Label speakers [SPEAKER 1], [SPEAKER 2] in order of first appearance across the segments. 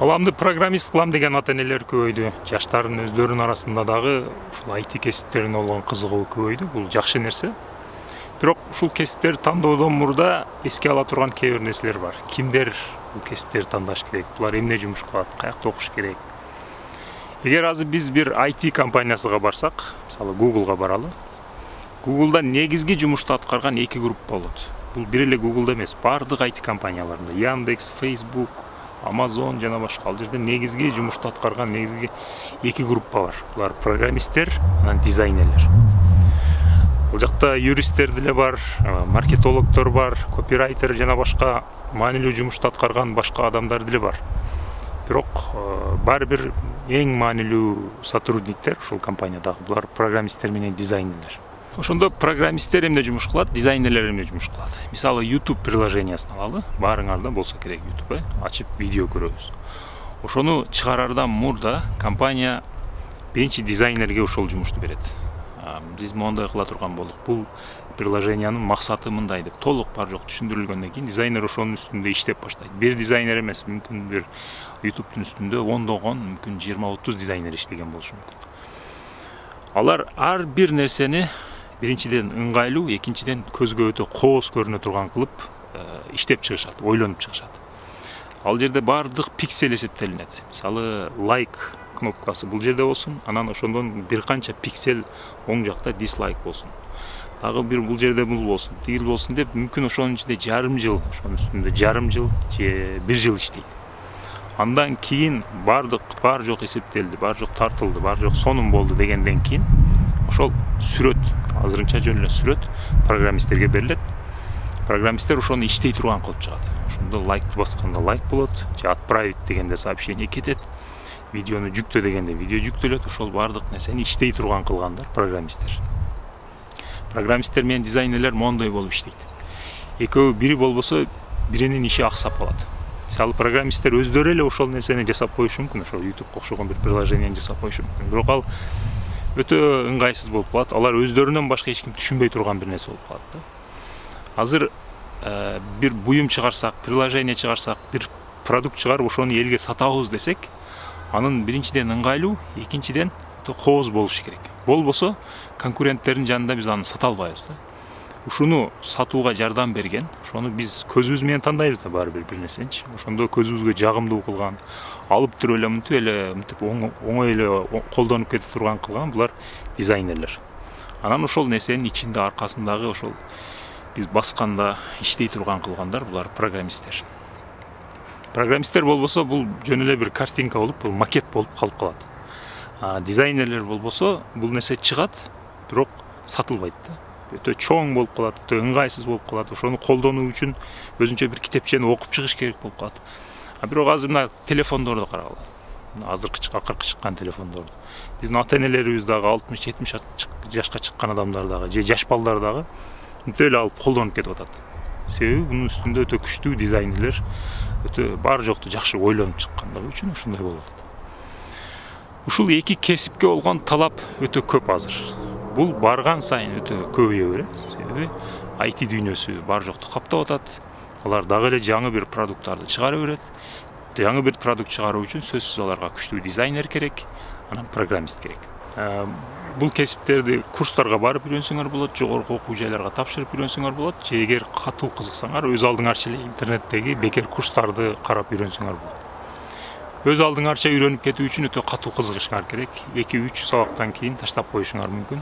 [SPEAKER 1] Баламды программист кылам деген ата-энелер көбөйдү. Жаштардын өздөрүнүн арасында дагы ушул IT кесиптерине болгон кызыгуу көбөйдү. Бул жакшы нерсе. Бирок ушул кесиптерди тандоодон мурда эске ала турган кээ бир нерселер бар. Кимдер бул кесиптерди тандаш керек? Булар эмне жумуш кылат? Каякта окуш керек? Эгер азыр биз бир IT компаниясыга барсак, мисалы Google'га баралы. Google'да негизги жумушту аткарган эки группа болот. Бул бир эле Google'да эмес, бардык IT компанияларында, Яндекс, Facebook, Amazon жана башка. Ал жерде негизги жумушту аткарган негизги эки группа бар. Булар программисттер, анан дизайнерлер. Бул жакта юристтер деле бар, маркетологдор бар, копирайтер жана башка маанилүү жумушту аткарган башка адамдар деле бар. Бирок баары бир эң маанилүү сотрудниктер ушул компаниядагы булар программисттер менен дизайнерлер. Ошондо программисттер эмне жумуш кылат, дизайнерлер эмне жумуш кылат. Мисалы YouTube приложениясын алалы, баарыңарда болсо керек YouTube, ачып видео көрөбүз. Ошону чыгарардан мурда компания биринчи дизайнерге ошол жумушту берет. Биз моундай кыла турган болдук. Бул приложениянын максаты мындай деп толук бар жок түшүндүрүлгөндөн кийин дизайнер ошонун үстүндө иштеп баштайт. Бир дизайнер эмес, мүмкүн бир YouTube'тун үстүндө ондогон, мүмкүн 20-30 дизайнер иштеген болушу мүмкүн. Алар ар бир нерсени биринчиден ыңгайлуу, экинчиден көзгө өтө кооз көрүнө турган кылып иштеп чыгышат, ойлонуп чыгышат. Ал жерде бардык пиксель эсептелинет. Мисалы лайк кнопкасы бул жерде болсун, анан ошондон бир канча пиксель оң жакта дислайк болсун. Дагы бир бул жерде бул болсун, тигил болсун деп мүмкүн ошонун ичинде жарым жыл, ошонун үстүндө жарым жыл же бир жыл иштейт. Андан кийин бар жок эсептелди, бар жок тартылды, бар жок сонун болду дегенден кийин ошол сүрөт, азырынча жөн эле сүрөт программисттерге берилет. Программисттер ошону иштей турган кылып чыгат. Ошондо лайкты басканда лайк болот, же отправить дегенде сообщение кетет. Видеону жүктө дегенде видео жүктөлөт. Ошол бардык нерсени иштей турган кылгандар программисттер. Программисттер менен дизайнерлер моундай болуп иштейт. Экөө бири болбосо биринин иши аксап калат. Мисалы программисттер өздөрү эле ошол нерсени жасап коюшу мүмкүн, ошол YouTube окшогон бир приложениени жасап коюшу мүмкүн. Бирок ал өтө ыңгайсыз болуп калат. Алар өздөрүнөн башка эч ким түшүнбөй турган бир нерсе болуп калат да. Азыр бир буюм чыгарсак, приложение чыгарсак, бир продукт чыгарып ошону элге сатабыз десек, анын биринчиден ыңгайлуу, экинчиден кооз болушу керек. Болбосо конкуренттердин жанында биз аны сата албайбыз да. Ушуну сатууга жардам берген, ошону биз көзүбүз менен тандайбыз да баары бир нерсеничи. Ошондо көзүбүзгө жагымдуу кылган, алып туруп эле мынтип оңой эле колдонуп кете турган кылган булар дизайнерлер. Анан ошол нерсенин ичинде аркасындагы ошол биз басканда иштей турган кылгандар булар программисттер. Программисттер болбосо бул жөн эле бир картинка болуп, бул макет болуп калып калат. Дизайнерлер болбосо бул нерсе чыгат, бирок сатылбайт да. Өтө чоң болуп калат, өтө ыңгайсыз болуп калат. Ошону колдонуу үчүн өзүнчө бир китепчени окуп чыгыш керек болуп калат. Бирок азыр мына телефондорду карагыла. Акыркы чыккан телефондорду. Биздин ата-энелерибиз дагы 60-70 жашка чыккан адамдар дагы, же жаш балдар дагы мынтип эле алып колдонуп кетип атат. Себеби бунун үстүндө өтө күчтүү дизайнерлер, өтө бар жокту жакшы ойлонуп чыккандыгы үчүн ушундай болуп атат. Ушул эки кесипке болгон талап өтө көп азыр. Бул барган сайын өтө көбөйө берет. Себеби IT дүйнөсү бар жокту каптап атат. Алар дагы эле жаңы бир продукттарды чыгара берет. Жаңы бир продукт чыгаруу үчүн сөзсүз аларга күчтүү дизайнер керек, анан программист керек. Бул кесиптерди курстарга барып үйрөнсөңөр болот, жогорку окуу жайларга тапшырып үйрөнсөңөр болот, же эгер катуу кызыксаңар, өз алдыңарча эле интернеттеги бекер курстарды карап үйрөнсөңөр болот. Өз алдыңарча үйрөнүп кетүү үчүн өтө катуу кызыгышыңар керек. 2-3 сабактан кийин таштап коюшуңар мүмкүн.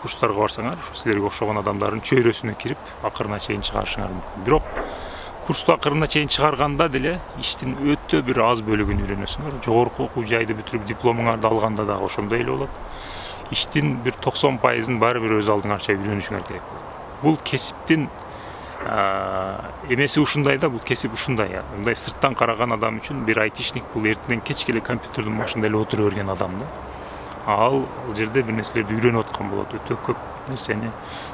[SPEAKER 1] Курстарга барсаңар, ошо силерге окшогон адамдардын чөйрөсүнө кирип, акырына чейин чыгарышыңар мүмкүн. Бирок курсту акырына чейин чыгарганда деле иштин өтө бир аз бөлүгүн үйрөнөсүңөр. Жогорку окуу жайды бүтүрүп дипломуңарды алганда дагы ошондой эле болот. Иштин бир 90%-ын баары бир өз алдыңарча үйрөнүшүңөр керек. Бул кесиптин эмеси ушундай да, бул кесип ушундай. Мындай сырттан караган адам үчүн бир айтишник бул эртеңен кечке эле компьютердин башында эле отура берген адам да. Ал жерде бир нерселерди үйрөнүп аткан болот, өтө көп нерсени,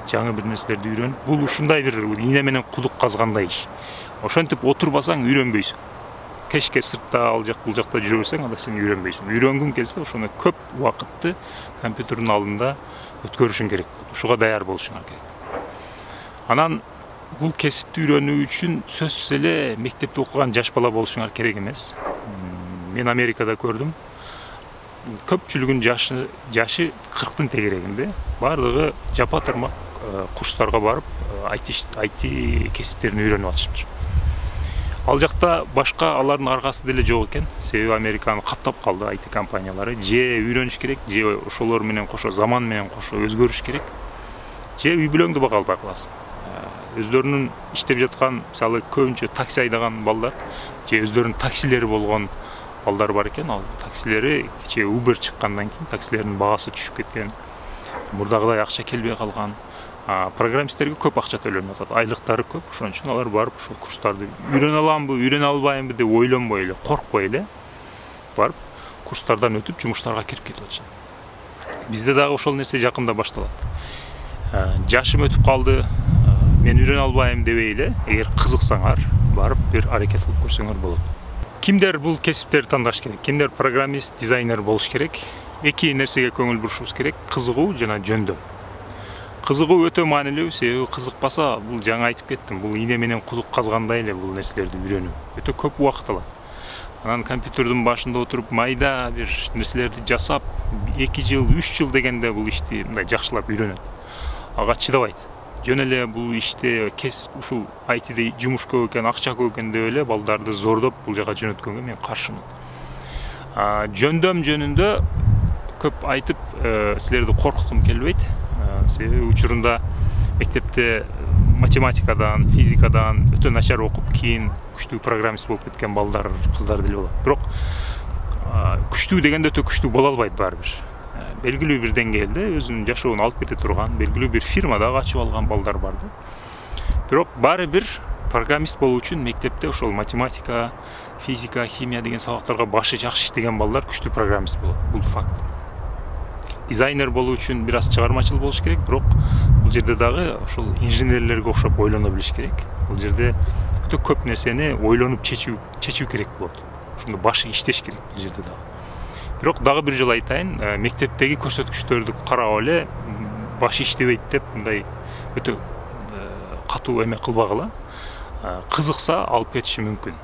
[SPEAKER 1] жаңы бир нерселерди үйрөнүп. Бул ушундай бир ийне менен кудук казгандай иш. Ошентип отурбасаң үйрөнбөйсүң. Кечке сыртта ал жак бул жакта жүрө берсең, анда сен үйрөнбөйсүң. Үйрөнгүң келсе, ошону көп убакытты компьютердин алдында өткөрүшүң керек. Ушуга даяр болушуңар керек. Анан бул кесипти үйрөнүү үчүн сөзсүз эле мектепте окуган жаш бала болушуңар керек эмес. мен Америкада көрдім. Көпчүлүгүн жашы 40-тын тегерегинде. Бардыгы жапа тырмак курстарга барып, IT кесиптерин үйрөнүп атышыптыр. Ал жакта башка алардын аргасы деле жок экен. Себеби Американы каптап калды IT компаниялары. Же үйрөнүш керек, же ошолор менен кошо, заман менен кошо өзгөрүш керек. Же үй бүлөңдү бага албай каласың. Өздөрүнүн иштеп жаткан, мисалы көбүнчө такси айдаган балдар, же өздөрүнүн таксилери болгон балдар бар экен. Ал таксилери кечээ Uber чыккандан кийин таксилердин багасы түшүп кеткен. Мурдагыдай акча келбей калган. Программисттерге көп акча төлөнүп атат, айлыктары көп. Ошон үчүн алар барып ошол курстарды үйрөнө аламбы, үйрөнө албаймбы деп ойлонбой эле, коркпой эле барып курстардан өтүп жумуштарга кирип кетип атышат. Бизде дагы ошол нерсе жакында башталат. Жашым өтүп калды, мен үйрөнө албайм дебей эле, эгер кызыксаңар, барып бир аракет кылып көрсөңөр болот. Кимдер бул кесиптерди тандаш керек? Кимдер программист, дизайнер болуш керек? Эки нерсеге көңүл бурушубуз керек: кызыгуу жана жөндөм. Кызыгуу өтө маанилүү, себеби кызыкпаса, бул жаңа айтып кеттим, бул ийне менен кузук казгандай эле бул нерселерди үйрөнүү. Өтө көп убакыт алат. Анан компьютердин башында отуруп майда бир нерселерди жасап, 2 жыл, 3 жыл дегенде бул ишти мындай жакшылап үйрөнөт. Ага чыдабайт. Жөн эле бул иште ушул IT-де жумуш көп экен, акча көп экен деп эле балдарды зордоп бул жака жөнөткөнгө мен каршымын. Жөндөм жөнүндө көп айтып, силерди коркуткум келбейт. Себеби учурунда мектепте математикадан, физикадан өтө начар окуп, кийин күчтүү программист болуп кеткен балдар, кыздар деле болот. Бирок күчтүү дегенде өтө күчтүү боло албайт баары бир. Белгилүү бир деңгээлде өзүнүн жашоонун алып кете турган, белгилүү бир фирмада ачып алган балдар бар да. Бирок баары бир программист болуу үчүн мектепте ошол математика, физика, химия деген сабактарга башы жакшы иштеген балдар күчтүү программист болот. Бул факт. Дизайнер болуу үчүн бир аз чыгармачыл болуш керек, бирок бул жерде дагы ошол инженерлерге окшоп ойлоно билиш керек. Бул жерде өтө көп нерсени ойлонуп чечүү керек болот. Ошондо башы иштеш керек бул жерде дагы. Бирок дагы бир жолу айтайын, мектептеги көрсөткүчтөрдү карап эле башы иштебейт деп мындай өтө катуу эме кылбагыла. Кызыкса алып кетиши мүмкүн.